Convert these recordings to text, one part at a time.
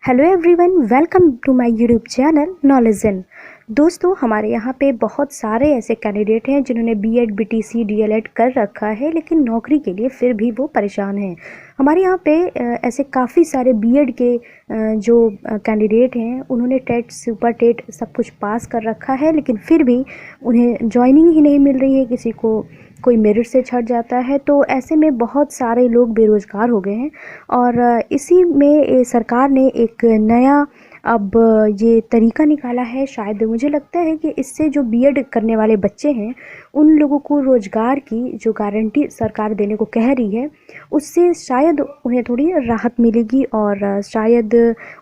Hello everyone, welcome to my YouTube channel knowledge in. दोस्तों, हमारे यहाँ पे बहुत सारे ऐसे कैंडिडेट हैं जिन्होंने बीएड, बीटीसी, डीएलएड कर रखा है, लेकिन नौकरी के लिए फिर भी वो परेशान हैं। हमारे यहाँ पे ऐसे काफ़ी सारे बीएड के जो कैंडिडेट हैं, उन्होंने टेट, सुपर टेट सब कुछ पास कर रखा है, लेकिन फिर भी उन्हें जॉइनिंग ही नहीं मिल रही है। किसी को कोई मेरिट से छट जाता है, तो ऐसे में बहुत सारे लोग बेरोज़गार हो गए हैं। और इसी में सरकार ने एक नया अब ये तरीका निकाला है। शायद मुझे लगता है कि इससे जो बीएड करने वाले बच्चे हैं, उन लोगों को रोज़गार की जो गारंटी सरकार देने को कह रही है, उससे शायद उन्हें थोड़ी राहत मिलेगी और शायद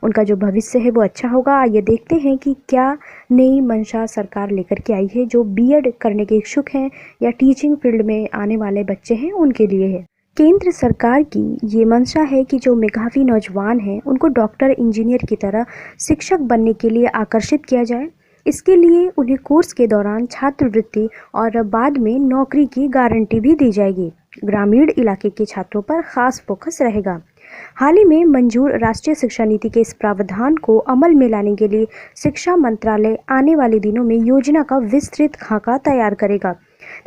उनका जो भविष्य है वो अच्छा होगा। ये देखते हैं कि क्या नई मंशा सरकार लेकर के आई है जो बीएड करने के इच्छुक हैं या टीचिंग फील्ड में आने वाले बच्चे हैं उनके लिए है। केंद्र सरकार की ये मंशा है कि जो मेधावी नौजवान हैं उनको डॉक्टर, इंजीनियर की तरह शिक्षक बनने के लिए आकर्षित किया जाए। इसके लिए उन्हें कोर्स के दौरान छात्रवृत्ति और बाद में नौकरी की गारंटी भी दी जाएगी। ग्रामीण इलाके के छात्रों पर खास फोकस रहेगा। हाल ही में मंजूर राष्ट्रीय शिक्षा नीति के इस प्रावधान को अमल में लाने के लिए शिक्षा मंत्रालय आने वाले दिनों में योजना का विस्तृत खाका तैयार करेगा।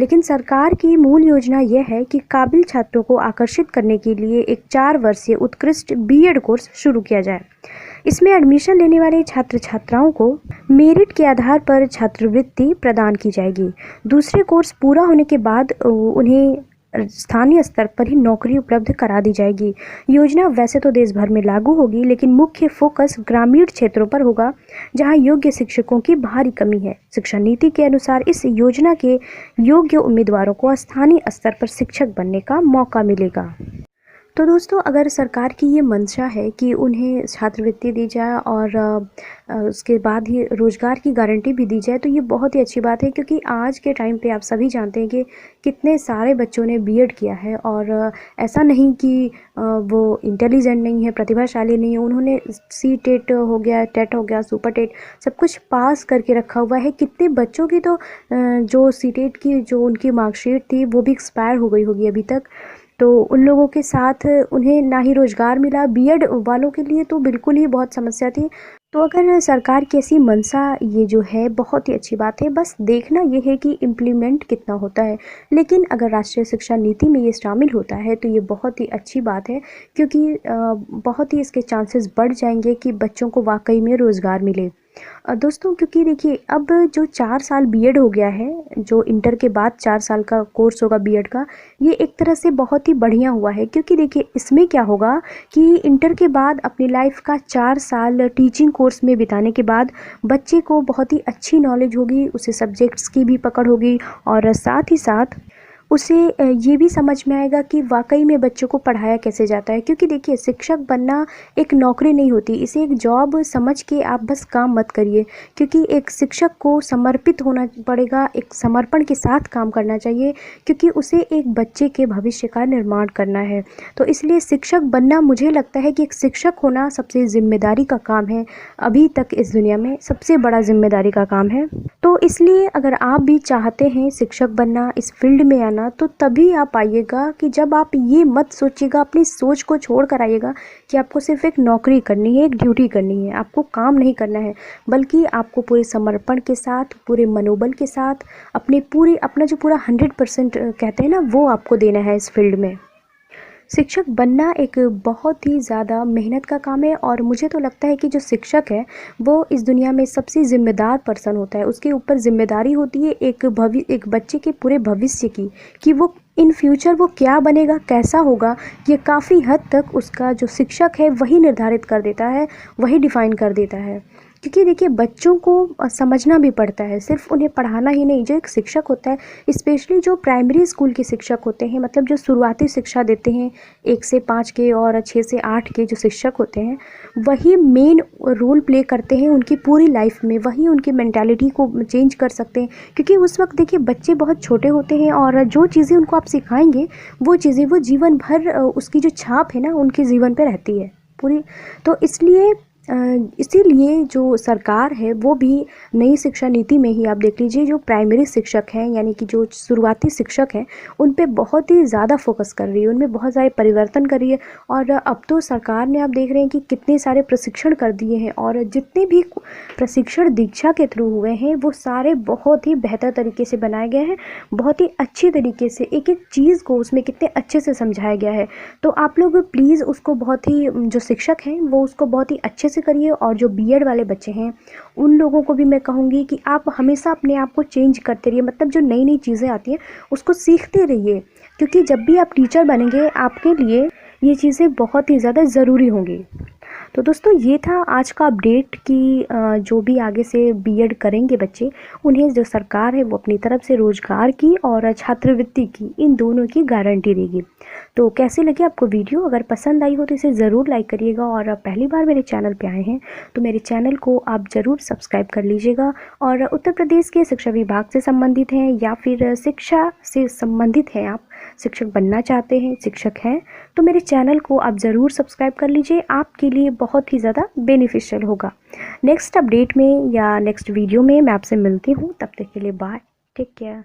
लेकिन सरकार की मूल योजना यह है कि काबिल छात्रों को आकर्षित करने के लिए एक 4 वर्षीय उत्कृष्ट बीएड कोर्स शुरू किया जाए। इसमें एडमिशन लेने वाले छात्र छात्राओं को मेरिट के आधार पर छात्रवृत्ति प्रदान की जाएगी। दूसरे कोर्स पूरा होने के बाद उन्हें स्थानीय स्तर पर ही नौकरी उपलब्ध करा दी जाएगी। योजना वैसे तो देश भर में लागू होगी, लेकिन मुख्य फोकस ग्रामीण क्षेत्रों पर होगा जहां योग्य शिक्षकों की भारी कमी है। शिक्षा नीति के अनुसार इस योजना के योग्य उम्मीदवारों को स्थानीय स्तर पर शिक्षक बनने का मौका मिलेगा। तो दोस्तों, अगर सरकार की ये मंशा है कि उन्हें छात्रवृत्ति दी जाए और उसके बाद ही रोज़गार की गारंटी भी दी जाए, तो ये बहुत ही अच्छी बात है, क्योंकि आज के टाइम पे आप सभी जानते हैं कि कितने सारे बच्चों ने बीएड किया है और ऐसा नहीं कि वो इंटेलिजेंट नहीं है, प्रतिभाशाली नहीं है। उन्होंने सी टेट हो गया, टेट हो गया, सुपर टेट सब कुछ पास करके रखा हुआ है। कितने बच्चों की तो जो सी टेट की जो उनकी मार्कशीट थी वो भी एक्सपायर हो गई होगी अभी तक। तो उन लोगों के साथ उन्हें ना ही रोज़गार मिला। बीएड वालों के लिए तो बिल्कुल ही बहुत समस्या थी। तो अगर सरकार की ऐसी मंशा ये जो है बहुत ही अच्छी बात है। बस देखना ये है कि इम्प्लीमेंट कितना होता है। लेकिन अगर राष्ट्रीय शिक्षा नीति में ये शामिल होता है तो ये बहुत ही अच्छी बात है, क्योंकि बहुत ही इसके चांसेस बढ़ जाएंगे कि बच्चों को वाकई में रोज़गार मिले। दोस्तों, क्योंकि देखिए, अब जो 4 साल बीएड हो गया है, जो इंटर के बाद 4 साल का कोर्स होगा बीएड का, ये एक तरह से बहुत ही बढ़िया हुआ है। क्योंकि देखिए, इसमें क्या होगा कि इंटर के बाद अपनी लाइफ का 4 साल टीचिंग कोर्स में बिताने के बाद बच्चे को बहुत ही अच्छी नॉलेज होगी, उसे सब्जेक्ट्स की भी पकड़ होगी और साथ ही साथ उसे ये भी समझ में आएगा कि वाकई में बच्चों को पढ़ाया कैसे जाता है। क्योंकि देखिए, शिक्षक बनना एक नौकरी नहीं होती, इसे एक जॉब समझ के आप बस काम मत करिए। क्योंकि एक शिक्षक को समर्पित होना पड़ेगा, एक समर्पण के साथ काम करना चाहिए, क्योंकि उसे एक बच्चे के भविष्य का निर्माण करना है। तो इसलिए शिक्षक बनना, मुझे लगता है कि एक शिक्षक होना सबसे जिम्मेदारी का काम है। अभी तक इस दुनिया में सबसे बड़ा जिम्मेदारी का काम है। तो इसलिए अगर आप भी चाहते हैं शिक्षक बनना, इस फील्ड में आना, तो तभी आप आइएगा। कि जब आप ये मत सोचिएगा, अपनी सोच को छोड़ कर आइएगा कि आपको सिर्फ एक नौकरी करनी है, एक ड्यूटी करनी है, आपको काम नहीं करना है, बल्कि आपको पूरे समर्पण के साथ, पूरे मनोबल के साथ अपना जो पूरा 100% कहते हैं ना, वो आपको देना है इस फील्ड में। शिक्षक बनना एक बहुत ही ज़्यादा मेहनत का काम है और मुझे तो लगता है कि जो शिक्षक है वो इस दुनिया में सबसे ज़िम्मेदार पर्सन होता है। उसके ऊपर जिम्मेदारी होती है एक बच्चे के पूरे भविष्य की, कि वो इन फ्यूचर वो क्या बनेगा, कैसा होगा। ये काफ़ी हद तक उसका जो शिक्षक है वही निर्धारित कर देता है, वही डिफ़ाइन कर देता है। क्योंकि देखिए, बच्चों को समझना भी पड़ता है, सिर्फ उन्हें पढ़ाना ही नहीं। जो एक शिक्षक होता है, स्पेशली जो प्राइमरी स्कूल के शिक्षक होते हैं, मतलब जो शुरुआती शिक्षा देते हैं 1 से 5 के और 6 से 8 के जो शिक्षक होते हैं, वही मेन रोल प्ले करते हैं उनकी पूरी लाइफ में। वही उनकी मेंटालिटी को चेंज कर सकते हैं। क्योंकि उस वक्त देखिए, बच्चे बहुत छोटे होते हैं और जो चीज़ें उनको आप सिखाएंगे वो जीवन भर उसकी जो छाप है ना, उनके जीवन पर रहती है पूरी। तो इसलिए इसीलिए जो सरकार है वो भी नई शिक्षा नीति में ही आप देख लीजिए, जो प्राइमरी शिक्षक हैं यानी कि जो शुरुआती शिक्षक हैं उन पे बहुत ही ज़्यादा फोकस कर रही है, उनमें बहुत सारे परिवर्तन कर रही है। और अब तो सरकार ने आप देख रहे हैं कि कितने सारे प्रशिक्षण कर दिए हैं, और जितने भी प्रशिक्षण दीक्षा के थ्रू हुए हैं वो सारे बहुत ही बेहतर तरीके से बनाए गए हैं, बहुत ही अच्छी तरीके से एक एक चीज़ को उसमें कितने अच्छे से समझाया गया है। तो आप लोग प्लीज़ उसको बहुत ही, जो शिक्षक हैं वो उसको बहुत ही अच्छे से करिए। और जो बीएड वाले बच्चे हैं उन लोगों को भी मैं कहूँगी कि आप हमेशा अपने आप को चेंज करते रहिए, मतलब जो नई नई चीज़ें आती हैं उसको सीखते रहिए, क्योंकि जब भी आप टीचर बनेंगे आपके लिए ये चीज़ें बहुत ही ज़्यादा ज़रूरी होंगी। तो दोस्तों ये था आज का अपडेट कि जो भी आगे से बीएड करेंगे बच्चे, उन्हें जो सरकार है वो अपनी तरफ से रोज़गार की और छात्रवृत्ति की, इन दोनों की गारंटी देगी। तो कैसे लगे आपको वीडियो? अगर पसंद आई हो तो इसे ज़रूर लाइक करिएगा, और पहली बार मेरे चैनल पे आए हैं तो मेरे चैनल को आप ज़रूर सब्सक्राइब कर लीजिएगा। और उत्तर प्रदेश के शिक्षा विभाग से संबंधित हैं या फिर शिक्षा से संबंधित हैं, आप शिक्षक बनना चाहते हैं, शिक्षक हैं, तो मेरे चैनल को आप ज़रूर सब्सक्राइब कर लीजिए, आपके लिए बहुत ही ज़्यादा बेनिफिशियल होगा। नेक्स्ट अपडेट में या नेक्स्ट वीडियो में मैं आपसे मिलती हूँ, तब तक के लिए बाय, टेक केयर।